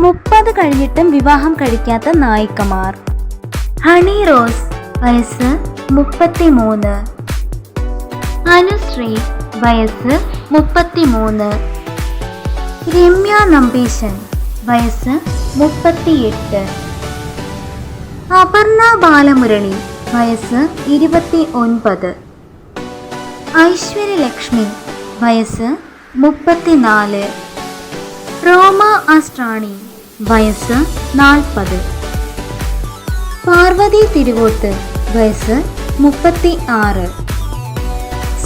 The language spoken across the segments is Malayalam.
30 കഴിഞ്ഞിട്ടും വിവാഹം കഴിക്കാത്ത നായികമാർ. ഹണി റോസ് വയസ്സ് 33. അനുശ്രീ വയസ്സ് 33. രമ്യ നമ്പീശൻ വയസ്സ് 38. അപർണ ബാലമുരളി വയസ്സ് 29. ഐശ്വര്യലക്ഷ്മി വയസ്സ് 34. റോമ അസ്ട്രാണി വയസ്സ് 40. പാർവതി തിരുവോത്ത് വയസ്സ് 36.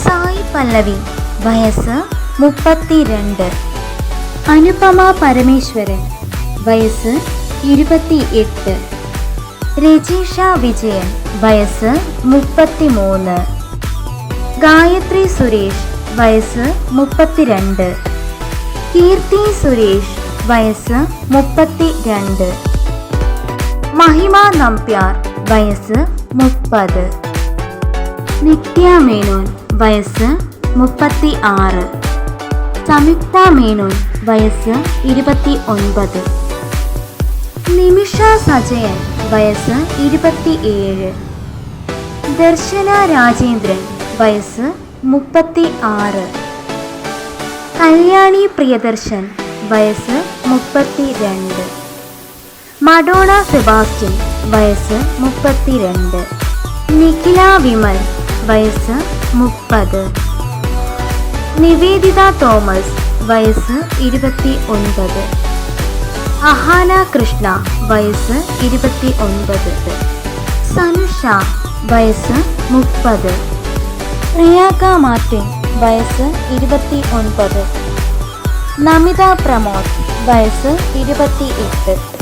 സായി പല്ലവി വയസ്സ് 32. അനുപമ പരമേശ്വരൻ വയസ്സ് 28. രജീഷ വിജയൻ വയസ്സ് 33. ഗായത്രി സുരേഷ് വയസ്സ് 32. കീർത്തി സുരേഷ് വയസ്സ് 32. മഹിമ നമ്പ്യാർ വയസ്സ് 30. നിത്യ മേനോൻ വയസ്സ് 36. സംയുക്ത മേനോൻ വയസ്സ് 29. നിമിഷ സജയൻ വയസ്സ് 27. ദർശന രാജേന്ദ്രൻ വയസ്സ് 36. കല്യാണി പ്രിയദർശൻ വയസ്സ് 32. മഡോണ സെബാസ്റ്റ്യൻ വയസ്സ് 32. നിഖില വിമൽ വയസ്സ് 30. നിവേദിത തോമസ് വയസ്സ് 29. അഹാന കൃഷ്ണ വയസ്സ് 29. സനുഷ വയസ്സ് 30. പ്രിയാക മാർട്ടിൻ വയസ്സ് 29. നമിത പ്രമോദ് വയസ്സ് 28.